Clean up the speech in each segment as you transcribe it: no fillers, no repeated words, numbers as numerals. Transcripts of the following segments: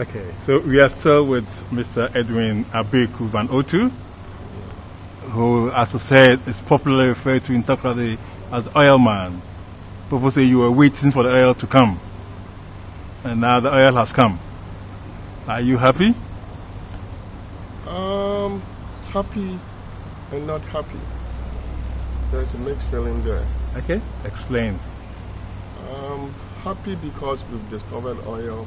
Okay, so we are still with Mr. Edwin Abeku vanotoo, who, as I said, is popularly referred to in Takoradi as oil man. People say you were waiting for the oil to come, and now the oil has come. Are you happy? Happy and not happy. There's a mixed feeling there. Okay, explain. Happy because we've discovered oil.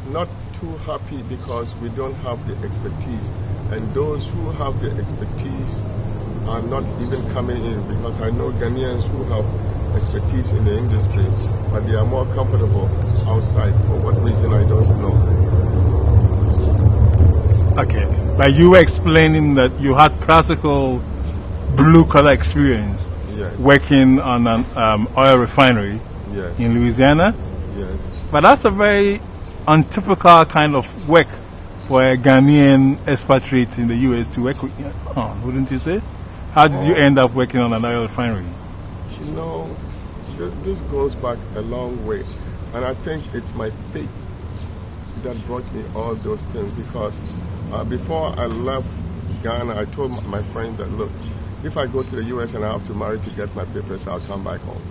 Not too happy because we don't have the expertise, and those who have the expertise are not even coming in, because I know Ghanaians who have expertise in the industry, but they are more comfortable outside. For what reason, I don't know. Okay, but you were explaining that you had practical blue-collar experience. Yes. Working on an oil refinery. Yes. In Louisiana. Yes. But that's a very untypical kind of work for a Ghanaian expatriate in the US to work on, wouldn't you say? How did you end up working on an oil refinery? You know, this goes back a long way, and I think it's my faith that brought me all those things, because before I left Ghana, I told my friend that, look, if I go to the US and I have to marry to get my papers, I'll come back home.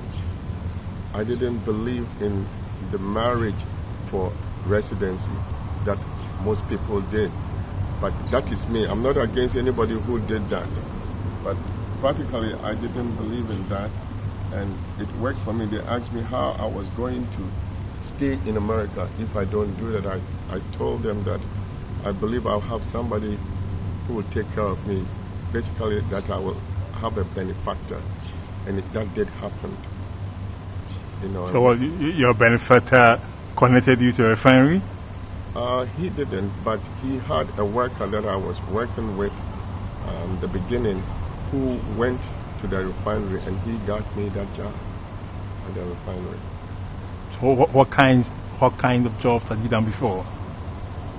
I didn't believe in the marriage for residency that most people did. But that is me. I'm not against anybody who did that. But practically, I didn't believe in that. And it worked for me. They asked me how I was going to stay in America if I don't do that. I told them that I believe I'll have somebody who will take care of me. Basically, that I will have a benefactor, and that did happen. You know. So, your benefactor connected you to a refinery? He didn't, but he had a worker that I was working with the beginning, who went to the refinery, and he got me that job at the refinery. So, what kind of jobs had you done before?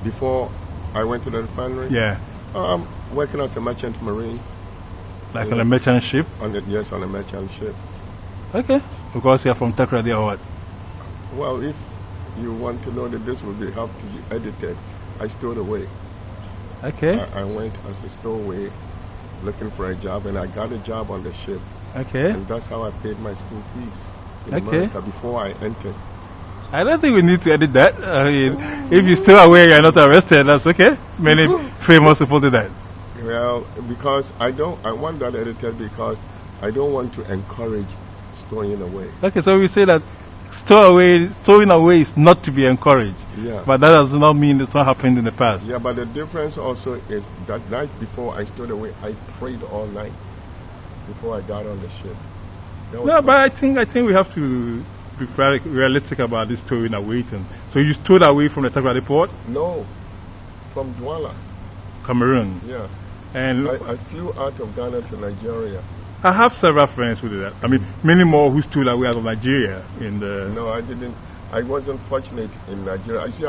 Before I went to the refinery? Yeah. Working as a merchant marine. Like on a merchant ship? Yes, on a merchant ship. Okay. Because you're from Takoradi or what? Well, if you want to know that this will have to be edited, I stowed away. Okay. I went as a stowaway looking for a job, and I got a job on the ship. Okay. And that's how I paid my school fees in America before I entered. I don't think we need to edit that. I mean, if you stay away, you're not arrested, that's okay. Many famous people do that. Well, because I want that edited, because I don't want to encourage stowing away. Okay, so we say that stowing away is not to be encouraged. Yeah. But that does not mean it's not happened in the past. Yeah, but the difference also is that night before I stowed away, I prayed all night before I got on the ship. No, but I think we have to be very realistic about this stowing away thing. So you stowed away from the Takoradi port? No, from Douala, Cameroon. Yeah. And I flew out of Ghana to Nigeria. I have several friends who did that. I mean, many more who stowed away out of Nigeria. No, I didn't. I wasn't fortunate in Nigeria. I see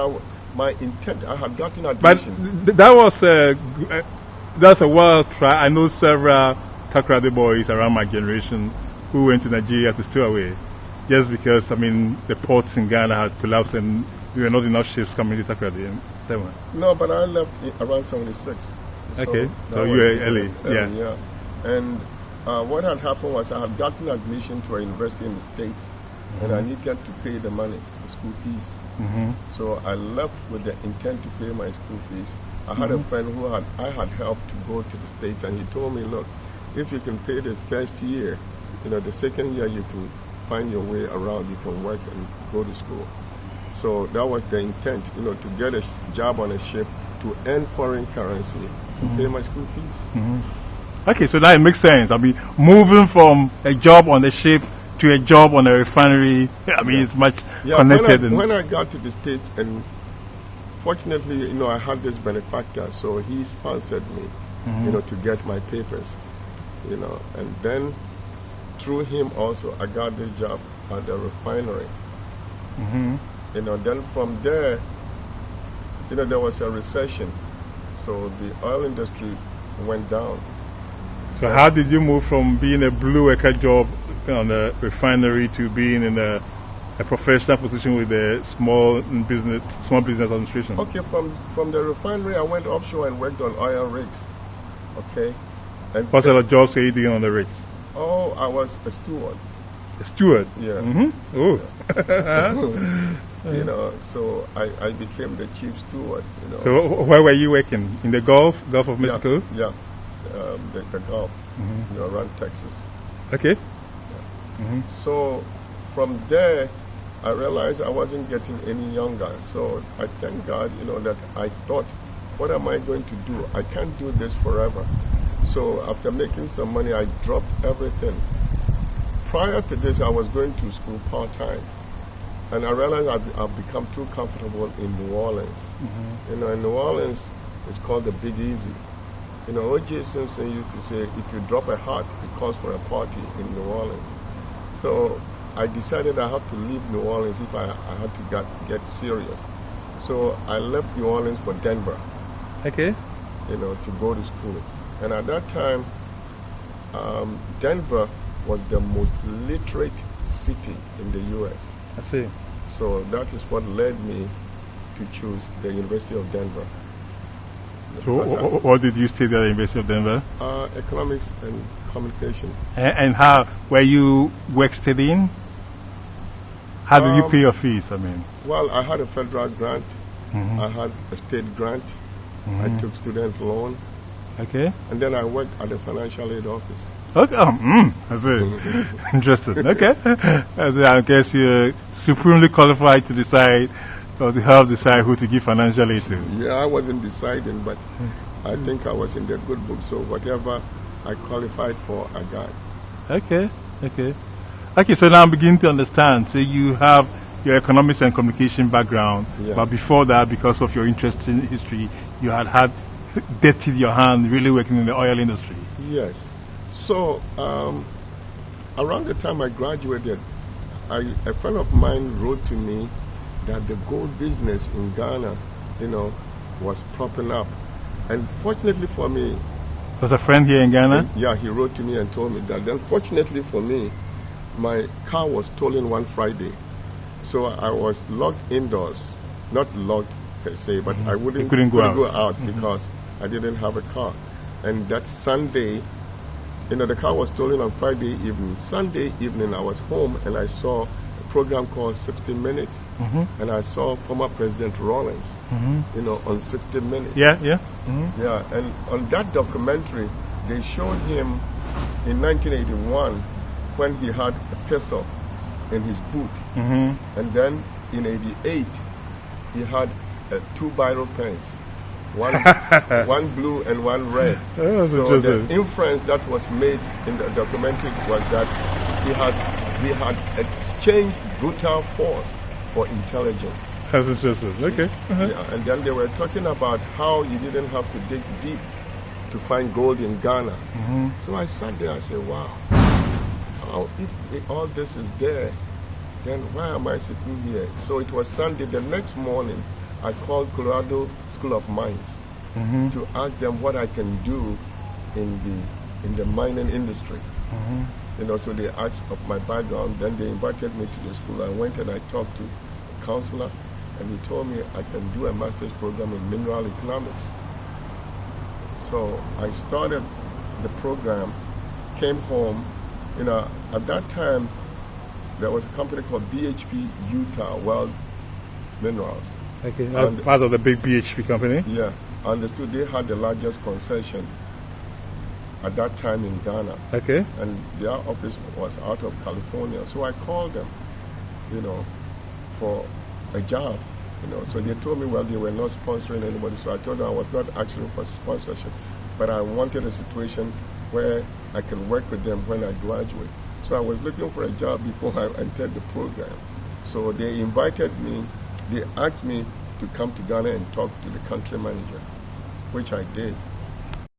my intent. I had gotten admission. But that's a wild try. I know several Takoradi boys around my generation who went to Nigeria to stow away, just because, I mean, the ports in Ghana had collapsed and there were not enough ships coming to Takoradi. No, but I left around 76. Okay, so you were early. Yeah. And what had happened was I had gotten admission to a university in the States, and I needed to pay the money, the school fees. So I left with the intent to pay my school fees. I had a friend who I had helped to go to the States, and he told me, look, if you can pay the first year, the second year you can find your way around, you can work and go to school. So that was the intent, to get a job on a ship, to earn foreign currency, to pay my school fees. Okay, so that makes sense. I mean, moving from a job on the ship to a job on a refinery, I mean, it's much connected. When I got to the States, and fortunately, I had this benefactor, so he sponsored me, to get my papers, and then through him also, I got this job at the refinery. Then from there, there was a recession, so the oil industry went down. So how did you move from being a blue worker job on a refinery to being in a a professional position with the small business administration? Okay, from the refinery, I went offshore and worked on oil rigs. Okay. And what sort of jobs are you doing on the rigs? Oh, I was a steward. A steward? Yeah. Mm-hmm. Oh. You know, so I became the chief steward. You know. So where were you working? In the Gulf of Mexico? Yeah. The Gulf, you know, around Texas. Okay. Yeah. So from there, I realized I wasn't getting any younger. So I thank God, you know, that I thought, what am I going to do? I can't do this forever. So after making some money, I dropped everything. Prior to this, I was going to school part-time. And I realized I've become too comfortable in New Orleans. You know, in New Orleans, it's called the Big Easy. You know, O.J. Simpson used to say, if you drop a hat, it calls for a party in New Orleans. So I decided I have to leave New Orleans if I had to get serious. So I left New Orleans for Denver. Okay. You know, to go to school. And at that time, Denver was the most literate city in the U.S. I see. So that is what led me to choose the University of Denver. So what did you study at the University of Denver? Economics and communication. And how were you work studying? How did you pay your fees? I mean, well, I had a federal grant. I had a state grant. I took student loan. Okay. And then I worked at the financial aid office. Okay. I see. Interesting. Okay. I guess you're supremely qualified to decide or to help decide who to give financial aid to. Yeah, I wasn't deciding, but I think I was in the good book, so whatever I qualified for, I got. Okay. Okay, so now I'm beginning to understand. So you have your economics and communication background, but before that, because of your interest in history, you had dirtied your hand really working in the oil industry. Yes. So around the time I graduated, a friend of mine wrote to me that the gold business in Ghana, you know, was propping up. And fortunately for me... Was a friend here in Ghana? Yeah, he wrote to me and told me that. Then fortunately for me, my car was stolen one Friday. So I was locked indoors. Not locked per se, but I couldn't go out because I didn't have a car. And that Sunday, you know, the car was stolen on Friday evening. Sunday evening, I was home and I saw a program called 60 Minutes. And I saw former President Rawlings, you know, on 60 Minutes. Yeah. Yeah, and on that documentary, they showed him in 1981 when he had a pistol in his boot. And then in 88, he had two biro pens. One blue and one red. So the inference that was made in the documentary was that he had exchanged brutal force for intelligence. That's interesting. Okay. Yeah, and then they were talking about how you didn't have to dig deep to find gold in Ghana. So I sat there and said, wow, if all this is there, then why am I sitting here? So it was Sunday. The next morning, I called Colorado School of Mines to ask them what I can do in the mining industry. You know, so they asked of my background. Then they invited me to the school. I went and I talked to a counselor, and he told me I can do a master's program in mineral economics. So I started the program, came home. You know, at that time, there was a company called BHP Utah World Minerals. Okay, that's part of the big BHP company? Yeah, understood. They had the largest concession at that time in Ghana. Okay. And their office was out of California. So I called them, you know, for a job. You know, so they told me, well, they were not sponsoring anybody. So I told them I was not asking for sponsorship, but I wanted a situation where I could work with them when I graduate. So I was looking for a job before I entered the program. So they invited me, they asked me to come to Ghana and talk to the country manager, which I did.